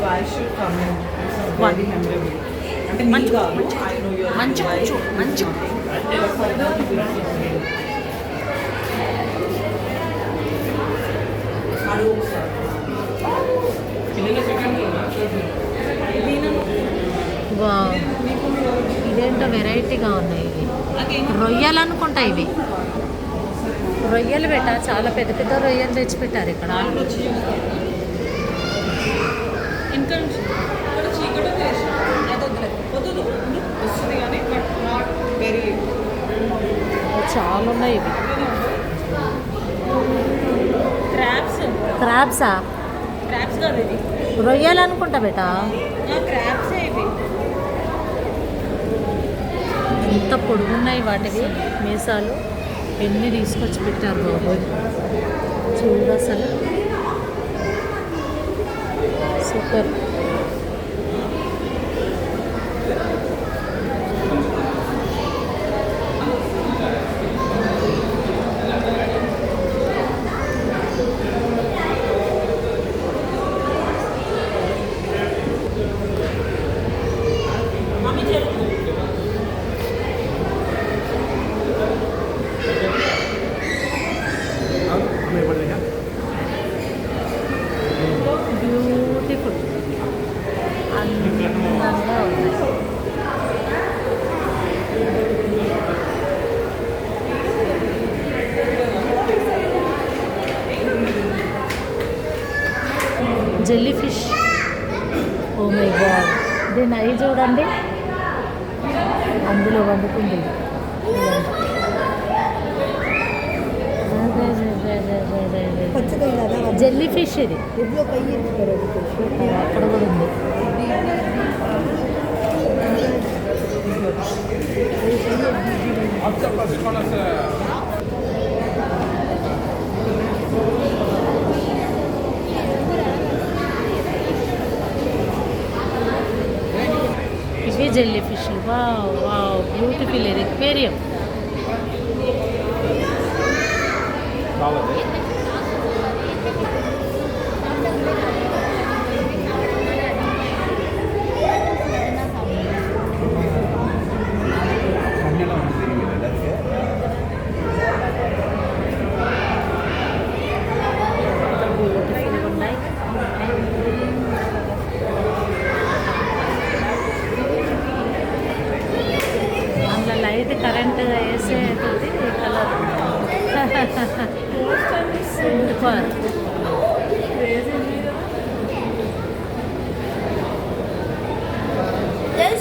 I should come in. It's One. very memorable. అంటే మంచి నీగా I know your మంచి wife. కూర్చో మంచి అడుగు ఒకసారి. వావ్. ఇదేంటో వెరైటీగా ఉన్నాయి ఇవి రొయ్యలు అనుకుంటా ఇవి రొయ్యలు పెట్ట చాలా పెద్ద పెద్ద రొయ్యలు తెచ్చిపెట్టారు ఇక్కడ ఇంకా ఇక్కడ చీకటి వద్దు వస్తుంది కానీ బట్ నాట్ వెరీ చాలా ఉన్నాయి ఇవి క్రాబ్స్ క్రాబ్సా క్రాబ్స్ కాదు ఇది రొయ్యలు అనుకుంటా బేటా క్రాబ్సే ఇవి ఎంత పొడుగున్నాయి వాటివి మీసాలు ఎన్ని తీసుకొచ్చి పెట్టారు బాబు చూడు అసలు సూపర్ బ్యూటిఫుల్ అందంగా ఉన్నాయి jelly fish oh my god దీని అయి చూడండి అందులో వండుకుంది జెల్లీ ఫిష్ ఇది అక్కడ కూడా ఉంది ఇవి jelly fish wow wow beautiful ఇది ఎక్వేరియం బ్యూటిఫుల్గా ఉన్నాయి అందులో లైట్ కరెంట్ వేసేది colour super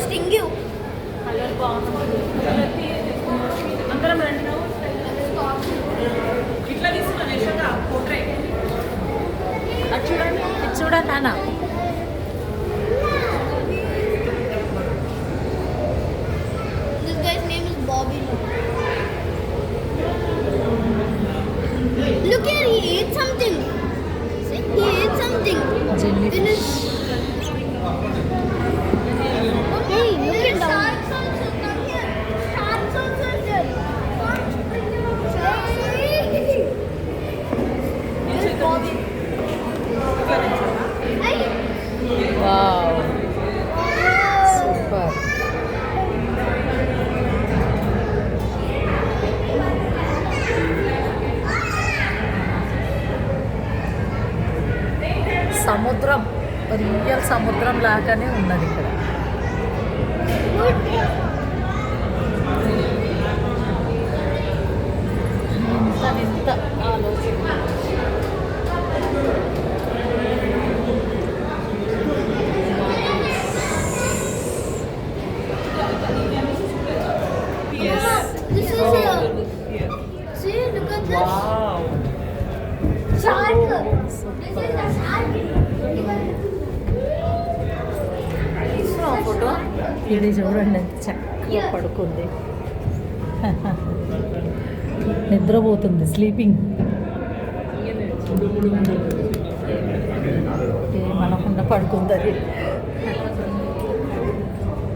Sting you. Colour బాగుంది అందరం రండి ఇట్లా తీసుకున్నాను యశోద పోట్రేట్ అది చూడండి ఇది చూడండి నాన్న This guy's name is Bobby. Look here, he ate something. See, he ate something. Jelly In fish his... Hey, look at sharks also come here. Sharks also is there. Hey. This is Bobby. Hey. Wow super సముద్రం real సముద్రం లాగానే ఉన్నది ఇక్కడ ఇంత వింత ఆలోచన This is here. See, look at this. Wow Shark. This is a shark. Photo ఇది చూడండి ఎంత చక్కగా పడుకుంది నిద్రపోతుంది స్లీపింగ్ మనకుండా పడుకుంది అది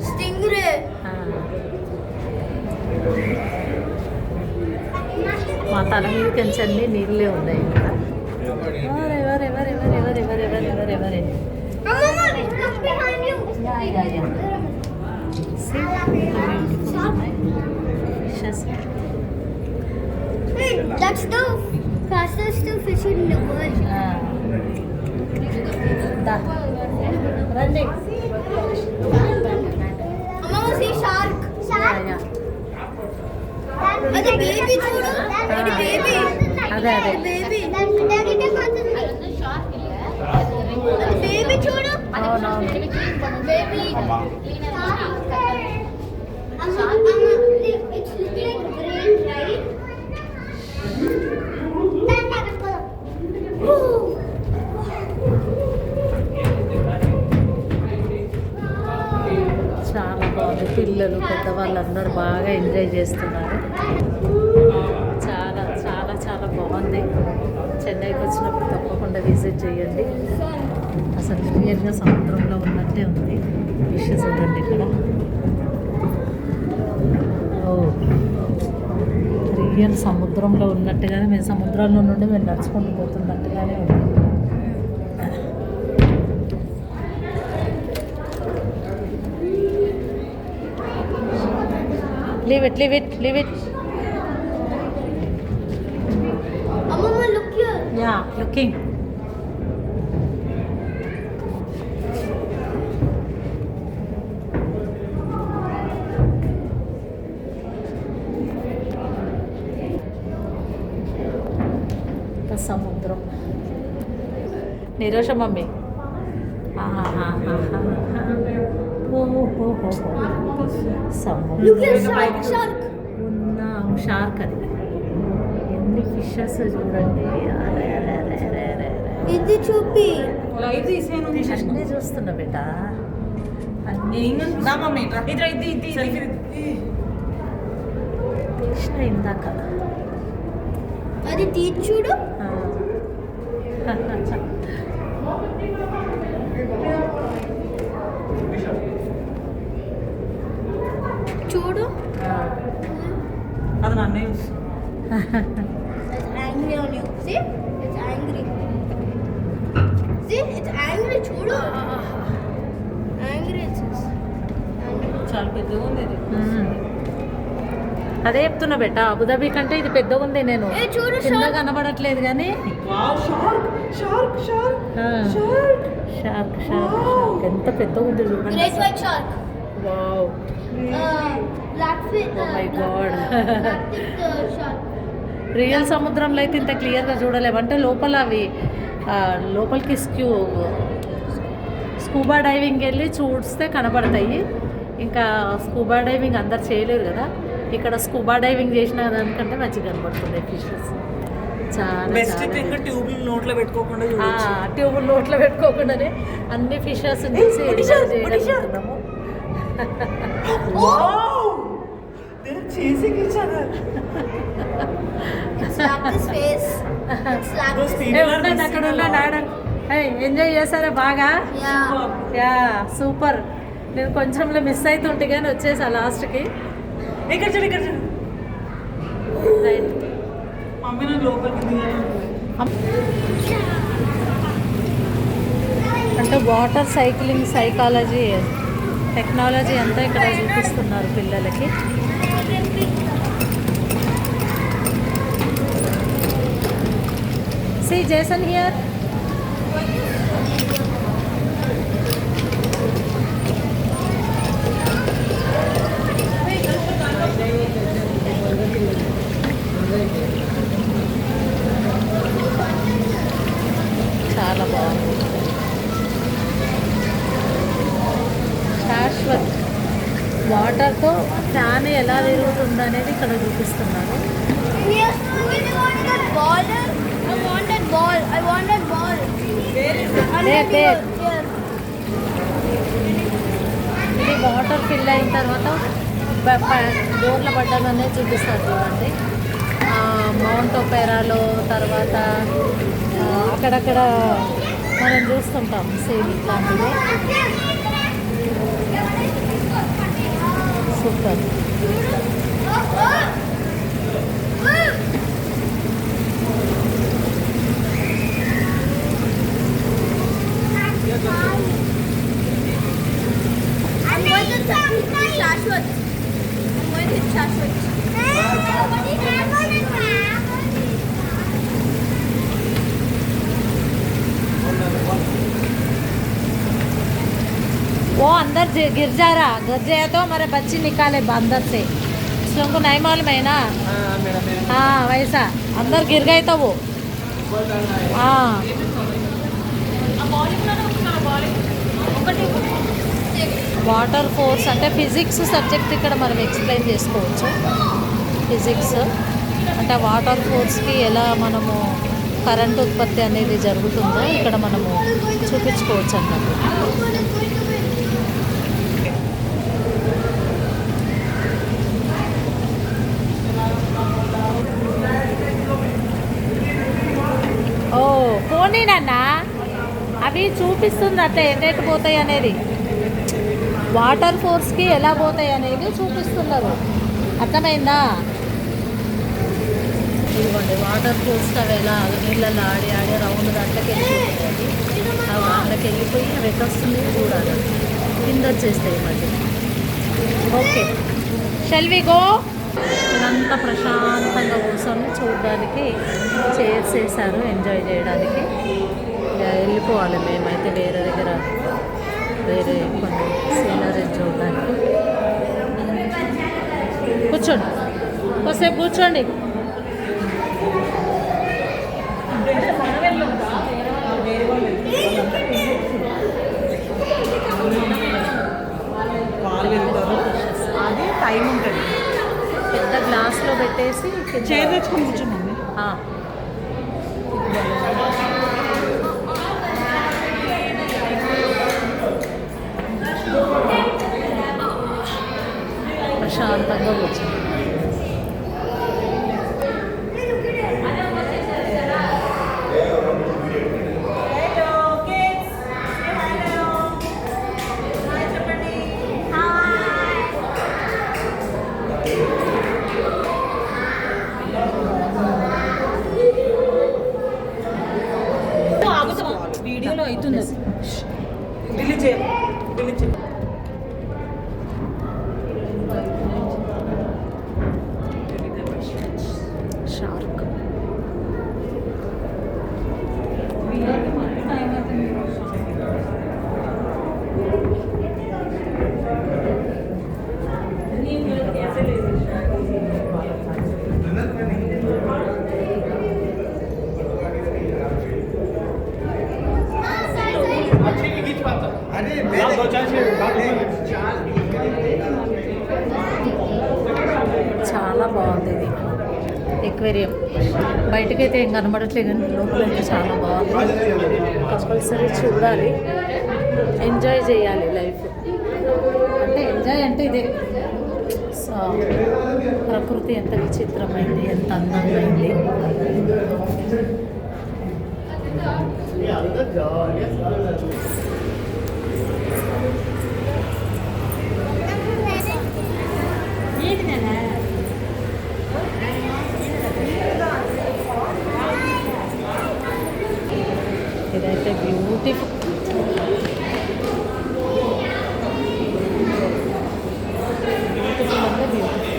Stingray. మా తల మీద కొంచెం నీళ్ళే ఉన్నాయి ఇక్కడ. ఎవరు Yeah, yeah. See, how beautiful ఉన్నాయి. Fishes. Hey, that's the fastest fish in the world. దా రండి. Mama, see shark. Yeah, yeah. అది baby చూడు. అది baby. అదే అదే. Baby. అది baby చూడు. అవునవును. Baby. It's like green, right? చాలా బాగుంది. పిల్లలు పెద్దవాళ్ళు అందరూ బాగా ఎంజాయ్ చేస్తున్నారు. చాలా చాలా చాలా బాగుంది. చెన్నైకి వచ్చినప్పుడు తప్పకుండా విజిట్ చేయండి. అసలు రియల్గా సముద్రంలో ఉన్నట్టే ఉంది. ఫిషెస్ చూడండి ఇక్కడ. ఓ రియల్ సముద్రంలో ఉన్నట్టుగానే మేము సముద్రంలో నుండి మేము నడుచుకుంటూ పోతున్నట్టుగానే ఉంది. Leave it, leave it, leave it. Mama, look here. Yeah, looking. సముద్రం. Nirosha mummy. Look here, shark, shark. ఉన్నాం షార్క్ అది. ఎన్ని ఫిషెస్ చూడండి. అరే అరే అరే అరే అరే అరే. ఇది చూపి. అన్నీ చూస్తున్నా బేట. అన్నీ తీసిన ఇందాక. అది తీసి చూడు. చూడు. అది నన్నే It's angry on you. See? It's angry. See? It's angry. చూడు. Angry it is. చాలా పెద్దగా ఉంది ఇది. అదే చెప్తున్నా బెట్ట. అబుదాబి కంటే ఇది పెద్దగా ఉంది. నేను ఏ చూడు, కింద shark. కనబడట్లేదు కానీ షార్క్ షార్క్ ఎంత పెద్దగా ఉంది చూడండి. Great white shark. Wow. Blackfish. Oh my God. Blackfish shark. Real సముద్రంలో అయితే ఇంత క్లియర్గా చూడలేము. అంటే లోపల అవి లోపలికి స్కూబా డైవింగ్ వెళ్ళి చూస్తే కనబడతాయి. ఇంకా స్కూబా డైవింగ్ అందరు చేయలేరు కదా. ఇక్కడ స్కూబా డైవింగ్ చేసిన దానికంటే మంచిగా కనబడుతుంది ఫిషెస్. చాలా ట్యూబ్ నోట్లో పెట్టుకోకుండా ట్యూబుల్ నోట్లో పెట్టుకోకుండానే అన్ని ఫిషెస్ చూసి చేయగలుగుతున్నాము. Chasing each other. Slap his face. Slap his face. అక్కడ ఉన్నాడు. ఎంజాయ్ చేశారా బాగా? Yeah. Yeah super. నేను కొంచెంలో మిస్ అవుతుంటే కానీ వచ్చేసా లాస్ట్కి. ఇక్కడ చూడు ఇక్కడ చూడు. రైట్. మమ్మీ నాకు లోపలికి అంటే వాటర్ సైక్లింగ్ సైకాలజీ టెక్నాలజీ అంతా ఇక్కడ చూపిస్తున్నారు పిల్లలకి. See Jason here. చాలా బాగుంది. శాశ్వత్ వాటర్తో ఫ్యాన్ ఎలా తిరుగుతుంది అనేది ఇక్కడ చూపిస్తున్నారు. Yes, we want that ball. I want that ball. I want that ball. There. ఇది వాటర్ ఫిల్ అయిన తర్వాత బోర్ల పడ్డం అనేది చూపిస్తారు చూడండి. మౌంట్ ఒపేరాలో తర్వాత అక్కడక్కడ మనం చూస్తుంటాం సేమ్ ఇట్లాంటిది. సూపర్. वो अंदर गिर जा रहा, गिर जाए तो हमारे बच्चे निकाले अंदर से, इसलिए उनको नहीं मालूम है ना। हाँ वैसा अंदर गिर गए तो वो हाँ వాటర్ ఫోర్స్ అంటే ఫిజిక్స్ సబ్జెక్ట్ ఇక్కడ మనం ఎక్స్ప్లెయిన్ చేసుకోవచ్చు. ఫిజిక్స్ అంటే వాటర్ ఫోర్స్కి ఎలా మనము కరెంట్ ఉత్పత్తి అనేది జరుగుతుందో ఇక్కడ మనము చూపించుకోవచ్చు అన్నట్టు. ఓ పోనీనన్నా అవి చూపిస్తుంది అట్లా ఎన్నెట్టు పోతాయి అనేది, వాటర్ ఫోర్స్కి ఎలా పోతాయి అనేది చూపిస్తున్నారు. అర్థమైందా? ఇదిగోండి వాటర్ ఫోర్స్కి అవి ఎలా నీళ్ళల్లో ఆడి ఆడి రౌండ్ దాంట్లోకి వెళ్ళిపోతాయి. అవి దాంట్లోకి వెళ్ళిపోయి అవి ఎక్కడ వస్తుంది చూడాలి, కింద వచ్చేస్తాయి మళ్ళీ. Okay shall we go. ఇదంతా ప్రశాంతంగా కూర్చొని చూడడానికి చైర్స్ వేసారు ఎంజాయ్ చేయడానికి. వెళ్ళిపోవాలి మేమైతే వేరే దగ్గర వేరే కొన్ని సీనరీ చూడడానికి. కూర్చోండి కొద్దిసేపు కూర్చోండి. అది టైం ఉంటుంది. పెద్ద గ్లాస్లో పెట్టేసి చైర్ తెచ్చుకొని కూర్చోమండి. ప్రశాంతంగా కూర్చోండి. వీడియోలో అవుతుంది, డిలీట్ చేయాలి, డిలీట్ చేయాలి. షార్క్ చాలా బాగుంది ఇది ఎక్వేరియం. బయటకైతే ఏం కనబడట్లేదు కానీ లోపలైతే చాలా బాగుంది. కంపల్సరీ చూడాలి, ఎంజాయ్ చేయాలి లైఫ్. అంటే ఎంజాయ్ అంటే ఇదే, ప్రకృతి ఎంత విచిత్రమైంది, ఎంత అందంగా ఇదైతే బ్యూటిఫుల్. బ్యూటిఫుల్ అంటే బ్యూటిఫుల్.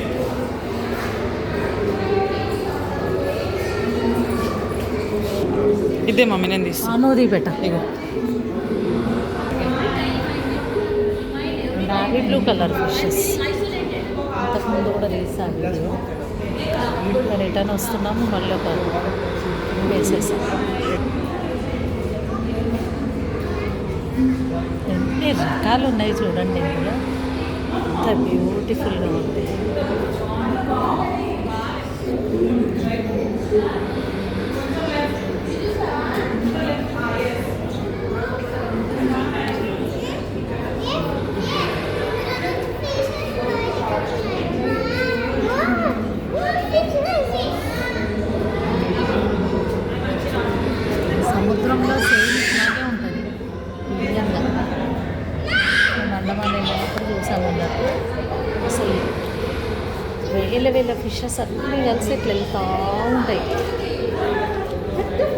ఇదే మమ్మీ నేను తీస్తాను. నూది పెట్ట ఇగో నావీ బ్లూ కలర్ ఫిషెస్. అంతకుముందు కూడా తీసాను వీడియో. రిటర్న్ వస్తున్నాము, మళ్ళీ ఒక వేసేసాం. ఎన్ని రకాలు ఉన్నాయి చూడండి ఇందులో, అంత బ్యూటిఫుల్గా ఉంది. సముద్రంలో సేమ్ ఇట్లాగే ఉంటుంది నిజంగా. మేము అండమాన్ వెళ్ళినప్పుడు చూసాము అన్నట్టు. అసలు వేల ఫిషెస్ అన్నీ కలిసి ఇట్లా వెళ్తూ ఉంటాయి.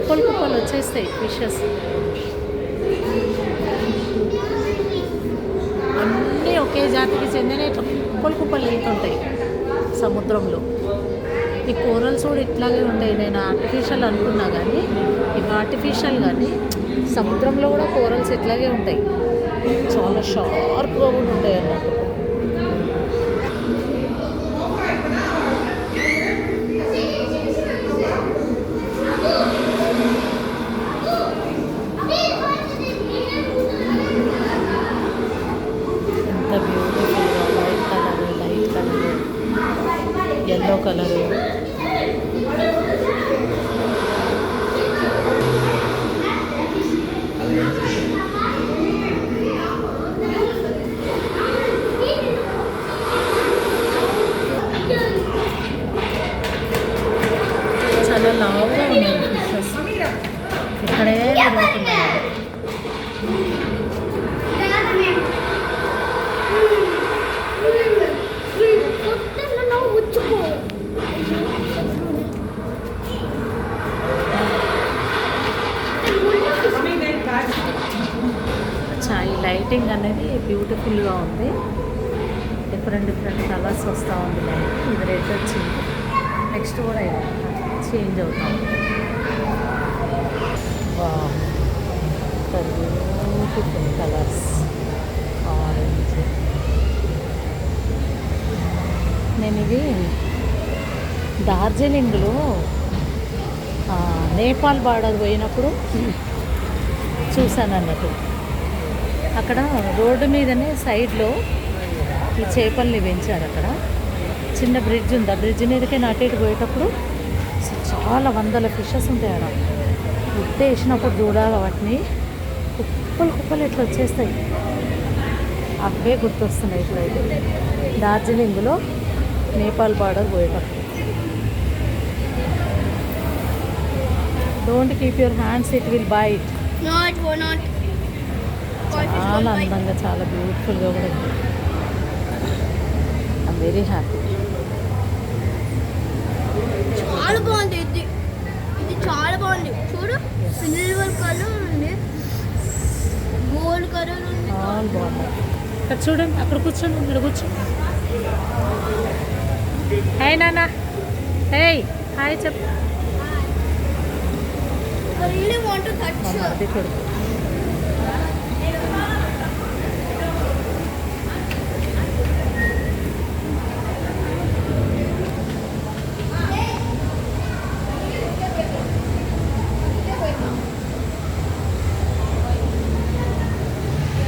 కుప్పలు వచ్చేస్తాయి ఫిషెస్ అన్నీ ఒకే జాతికి చెందిన ఇట్లా కుప్పలు వెళ్తుంటాయి. సముద్రంలో. ఈ కోరల్స్ కూడా ఇట్లాగే ఉంటాయి. నేను ఆర్టిఫిషియల్ అనుకున్నా కానీ ఇవి ఆర్టిఫిషియల్, కానీ సముద్రంలో కూడా కోరల్స్ ఇట్లాగే ఉంటాయి. చాలా షార్ప్గా కూడా ఉంటాయి అన్నట్టు. ఎంత బ్యూటిఫుల్గా white colour, light colour, yellow colour. చాలా లావుగా ఉన్నాయి ఫిషెస్. ఇక్కడే తిరుగుతున్నాయి. ఈ లైటింగ్ అనేది బ్యూటిఫుల్గా ఉంది. డిఫరెంట్ కలర్స్ వస్తూ ఉంది లైట్. ఇది రెడ్ వచ్చింది, నెక్స్ట్ కూడా చేంజ్ అవుతాం. Beautiful colours, orange. నేను ఇది డార్జిలింగ్లో నేపాల్ బార్డర్ పోయినప్పుడు చూశాను అన్నట్టు. అక్కడ రోడ్డు మీదనే సైడ్లో ఈ చేపల్ని పెంచారు. అక్కడ చిన్న బ్రిడ్జ్ ఉంది. ఆ బ్రిడ్జ్ మీదకే అటు ఇటు పోయేటప్పుడు చాలా వందల ఫిషెస్ ఉంటాయి. అక్కడ గుడ్డ వేసినప్పుడు చూడాలి వాటిని. కుప్పలు కుప్పలు ఇట్లా వచ్చేస్తాయి. అవే గుర్తొస్తున్నాయి ఇప్పుడైతే డార్జిలింగ్లో నేపాల్ బార్డర్ పోయేటప్పుడు. Don't keep your hands, it will bite. చాలా అందంగా, చాలా బ్యూటిఫుల్గా కూడా ఉంది. I'm very happy. చాలా బాగుంది. ఇది చాలా బాగుంది. చూడు, సిల్వర్ కలర్ ఉంది, గోల్డ్ కలర్ ఉంది. చాలా బాగుంది. అక్కడ చూడండి, అక్కడ కూర్చోండి, ఇక్కడ కూర్చోండి. హే నాన్న, హే హాయ్ చెప్పు. I really want to touch her. అది కొడుకు.